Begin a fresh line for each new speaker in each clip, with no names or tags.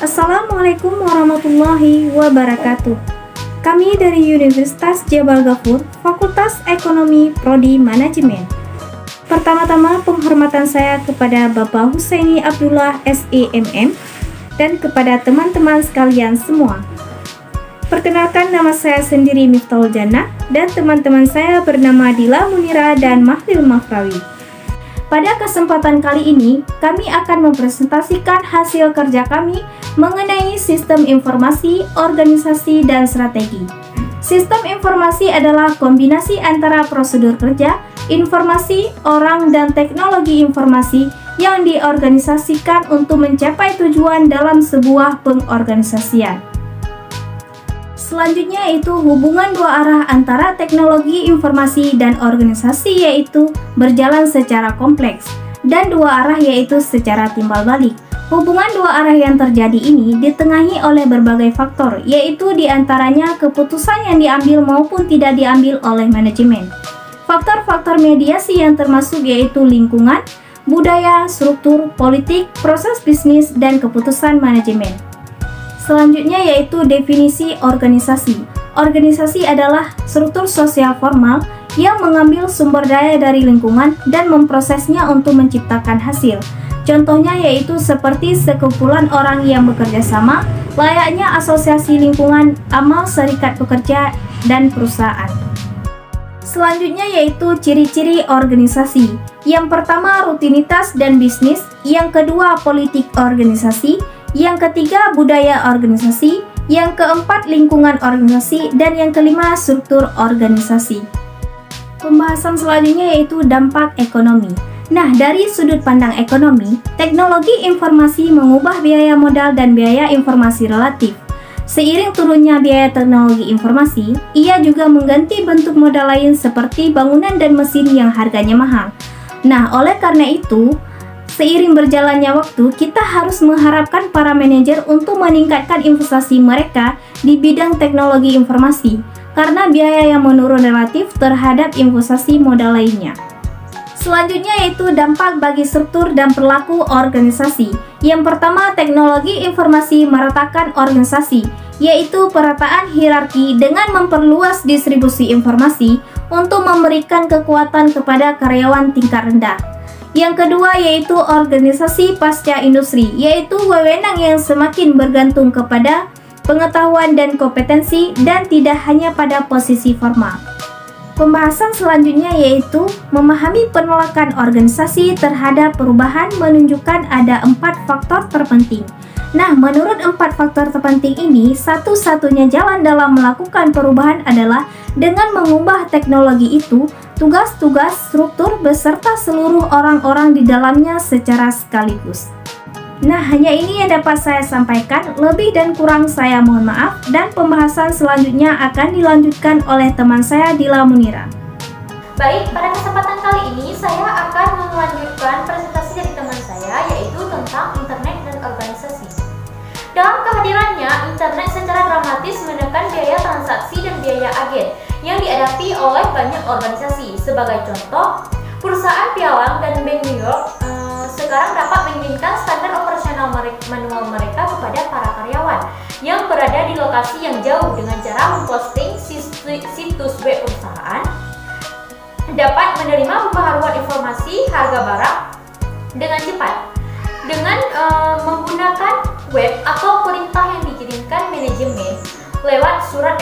Assalamualaikum warahmatullahi wabarakatuh. Kami dari Universitas Jabal Ghafur, Fakultas Ekonomi Prodi Manajemen. Pertama-tama penghormatan saya kepada Bapak Husaini Abdullah SEMM dan kepada teman-teman sekalian semua. Perkenalkan, nama saya sendiri Miftahul Jannah dan teman-teman saya bernama Dila Munira dan Mahlil Mafrawi. Pada kesempatan kali ini, kami akan mempresentasikan hasil kerja kami mengenai sistem informasi, organisasi, dan strategi. Sistem informasi adalah kombinasi antara prosedur kerja, informasi, orang, dan teknologi informasi yang diorganisasikan untuk mencapai tujuan dalam sebuah pengorganisasian. Selanjutnya yaitu hubungan dua arah antara teknologi informasi dan organisasi, yaitu berjalan secara kompleks, dan dua arah yaitu secara timbal balik. Hubungan dua arah yang terjadi ini ditengahi oleh berbagai faktor, yaitu diantaranya keputusan yang diambil maupun tidak diambil oleh manajemen. Faktor-faktor mediasi yang termasuk yaitu lingkungan, budaya, struktur, politik, proses bisnis, dan keputusan manajemen. Selanjutnya yaitu definisi organisasi. Organisasi adalah struktur sosial formal yang mengambil sumber daya dari lingkungan dan memprosesnya untuk menciptakan hasil. Contohnya yaitu seperti sekumpulan orang yang bekerja sama, layaknya asosiasi lingkungan, amal serikat pekerja, dan perusahaan. Selanjutnya yaitu ciri-ciri organisasi. Yang pertama rutinitas dan bisnis, yang kedua politik organisasi, yang ketiga budaya organisasi, yang keempat lingkungan organisasi, dan yang kelima struktur organisasi. Pembahasan selanjutnya yaitu dampak ekonomi. Nah, dari sudut pandang ekonomi, teknologi informasi mengubah biaya modal dan biaya informasi relatif. Seiring turunnya biaya teknologi informasi, ia juga mengganti bentuk modal lain seperti bangunan dan mesin yang harganya mahal. Nah, oleh karena itu, seiring berjalannya waktu, kita harus mengharapkan para manajer untuk meningkatkan investasi mereka di bidang teknologi informasi, karena biaya yang menurun relatif terhadap investasi modal lainnya. Selanjutnya yaitu dampak bagi struktur dan perilaku organisasi. Yang pertama, teknologi informasi meratakan organisasi, yaitu perataan hierarki dengan memperluas distribusi informasi untuk memberikan kekuatan kepada karyawan tingkat rendah. Yang kedua yaitu organisasi pasca industri, yaitu wewenang yang semakin bergantung kepada pengetahuan dan kompetensi dan tidak hanya pada posisi formal. Pembahasan selanjutnya yaitu memahami penolakan organisasi terhadap perubahan menunjukkan ada 4 faktor terpenting. Nah, menurut 4 faktor terpenting ini, satu-satunya jalan dalam melakukan perubahan adalah dengan mengubah teknologi itu, tugas-tugas, struktur, beserta seluruh orang-orang di dalamnya secara sekaligus. Nah, hanya ini yang dapat saya sampaikan. Lebih dan kurang saya mohon maaf, dan pembahasan selanjutnya akan dilanjutkan oleh teman saya Dila Munira.
Baik, pada kesempatan kali ini saya akan melanjutkan presentasi dari teman saya, yaitu tentang internet dan organisasi. Dalam kehadirannya, internet secara dramatis menekan biaya transaksi dan biaya agen yang dihadapi oleh banyak organisasi. Sebagai contoh, perusahaan pialang dan Bank New York sekarang dapat mengirimkan standar operasional manual mereka kepada para karyawan yang berada di lokasi yang jauh dengan cara memposting situs web perusahaan, dapat menerima pembaharuan informasi harga barang dengan cepat dengan menggunakan web atau perintah yang dikirimkan manajemen lewat surat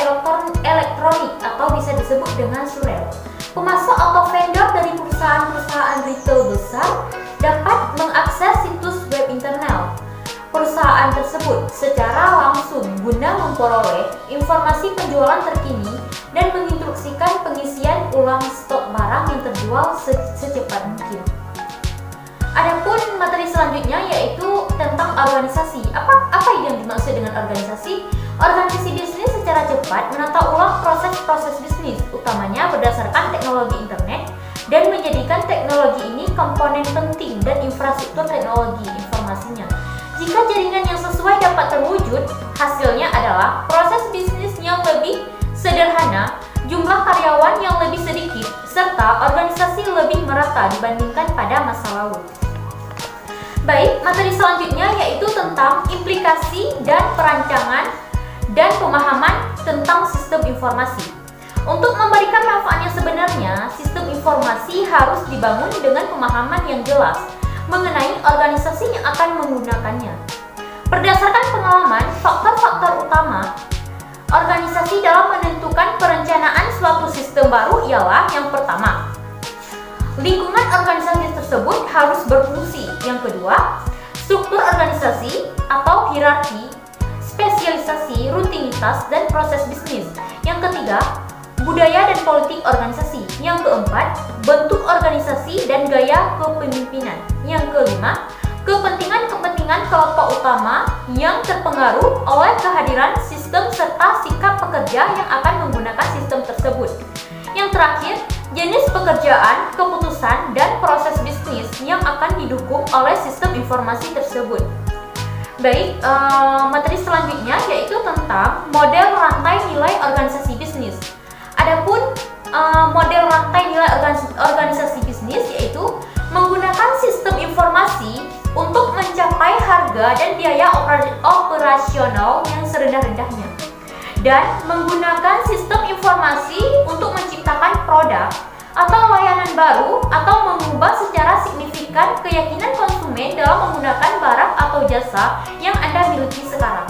elektronik atau bisa disebut dengan surel. Pemasok atau vendor dari perusahaan-perusahaan retail besar dapat mengakses situs web internal perusahaan tersebut secara langsung guna memperoleh informasi penjualan terkini dan menginstruksikan pengisian ulang stok barang yang terjual secepat mungkin. Adapun materi selanjutnya yaitu tentang organisasi. Apa yang dimaksud dengan organisasi? Organisasi bisnis secara cepat menata ulang proses-proses bisnis, utamanya berdasarkan teknologi internet, dan menjadikan teknologi ini komponen penting dan infrastruktur teknologi informasinya. Jika jaringan yang sesuai dapat terwujud, hasilnya adalah proses bisnis yang lebih sederhana, jumlah karyawan yang lebih sedikit, serta organisasi lebih merata dibandingkan pada masa lalu. Baik, materi selanjutnya yaitu tentang implikasi dan perancangan dan pemahaman tentang sistem informasi. Untuk memberikan manfaat yang sebenarnya, sistem informasi harus dibangun dengan pemahaman yang jelas mengenai organisasi yang akan menggunakannya. Berdasarkan pengalaman, faktor-faktor utama organisasi dalam menentukan perencanaan suatu sistem baru ialah yang pertama, lingkungan organisasi tersebut harus berfungsi. Yang kedua, struktur organisasi atau hierarki, spesialisasi, rutinitas, dan proses bisnis. Yang ketiga, budaya dan politik organisasi. Yang keempat, bentuk organisasi dan gaya kepemimpinan. Yang kelima, kepentingan-kepentingan kelompok utama yang terpengaruh oleh kehadiran sistem serta sikap pekerja yang akan menggunakan sistem tersebut. Yang terakhir, jenis pekerjaan, keputusan, dan proses bisnis yang akan didukung oleh sistem informasi tersebut. Baik, materi selanjutnya yaitu tentang model rantai nilai organisasi bisnis. Adapun model rantai nilai organisasi bisnis yaitu menggunakan sistem informasi untuk mencapai harga dan biaya operasional yang serendah-rendahnya, dan menggunakan sistem informasi untuk menciptakan produk atau layanan baru atau mengubah secara signifikan keyakinan konsumen dalam menggunakan barang atau jasa yang Anda miliki sekarang.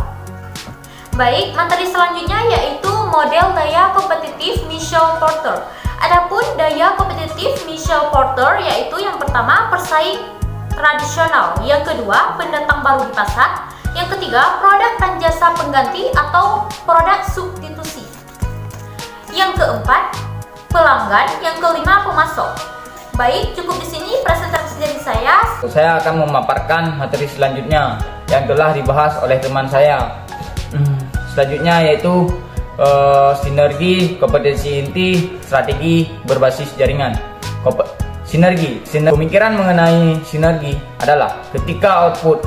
Baik, materi selanjutnya yaitu model daya kompetitif Michael Porter. Adapun daya kompetitif Michael Porter yaitu yang pertama, persaing tradisional, yang kedua, pendatang baru di pasar, yang ketiga, produk dan jasa pengganti atau produk substitusi, yang keempat, pelanggan, yang kelima, pemasok. Baik, cukup di sini presentasi dari saya.
Saya akan memaparkan materi selanjutnya yang telah dibahas oleh teman saya. Selanjutnya yaitu sinergi, kompetensi inti, strategi berbasis jaringan. Sinergi. Pemikiran mengenai sinergi adalah ketika output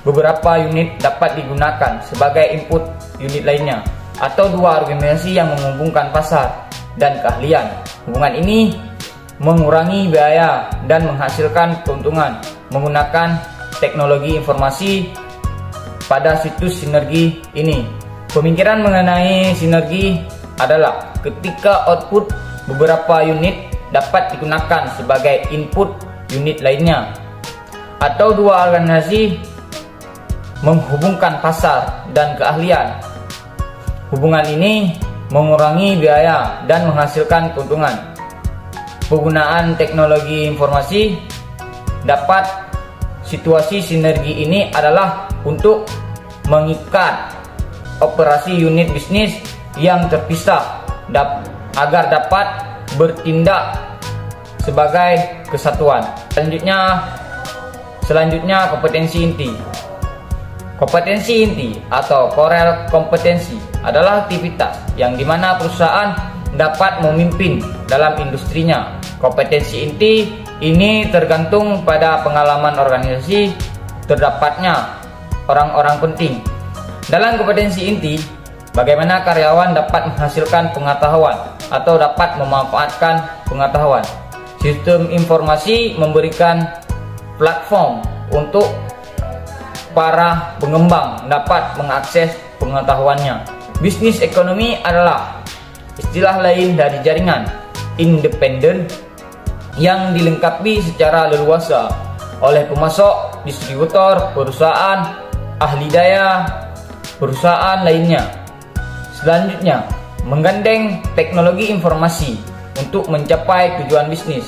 beberapa unit dapat digunakan sebagai input unit lainnya, atau dua organisasi yang menghubungkan pasar dan keahlian. Hubungan ini mengurangi biaya dan menghasilkan keuntungan menggunakan teknologi informasi. Pada situs sinergi ini, pemikiran mengenai sinergi adalah ketika output beberapa unit dapat digunakan sebagai input unit lainnya, atau dua organisasi menghubungkan pasar dan keahlian. Hubungan ini mengurangi biaya dan menghasilkan keuntungan. Penggunaan teknologi informasi dapat situasi sinergi ini adalah untuk mengikat operasi unit bisnis yang terpisah agar dapat bertindak sebagai kesatuan. Selanjutnya kompetensi inti. Kompetensi inti atau core kompetensi adalah aktivitas yang dimana perusahaan dapat memimpin dalam industrinya. Kompetensi inti ini tergantung pada pengalaman organisasi, terdapatnya orang-orang penting. Dalam kompetensi inti, bagaimana karyawan dapat menghasilkan pengetahuan atau dapat memanfaatkan pengetahuan. Sistem informasi memberikan platform untuk para pengembang dapat mengakses pengetahuannya. Bisnis ekonomi adalah istilah lain dari jaringan independen yang dilengkapi secara leluasa oleh pemasok, distributor, perusahaan, ahli daya, perusahaan lainnya. Selanjutnya, menggandeng teknologi informasi untuk mencapai tujuan bisnis.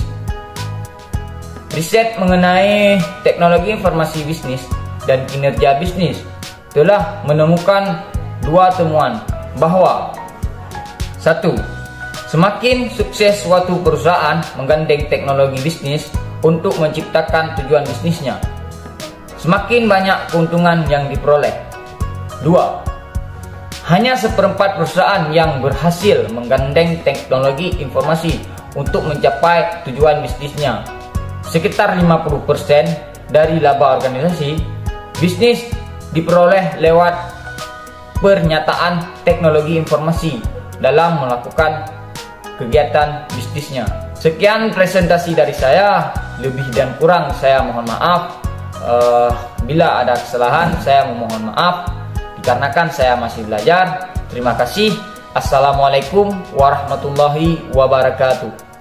Riset mengenai teknologi informasi bisnis dan kinerja bisnis telah menemukan dua temuan bahwa 1. Semakin sukses suatu perusahaan menggandeng teknologi bisnis untuk menciptakan tujuan bisnisnya, semakin banyak keuntungan yang diperoleh. 2. Hanya seperempat perusahaan yang berhasil menggandeng teknologi informasi untuk mencapai tujuan bisnisnya. Sekitar 50% dari laba organisasi bisnis diperoleh lewat pernyataan teknologi informasi dalam melakukan kegiatan bisnisnya. Sekian presentasi dari saya, lebih dan kurang saya mohon maaf. Bila ada kesalahan saya memohon maaf dikarenakan saya masih belajar. Terima kasih. Assalamualaikum warahmatullahi wabarakatuh.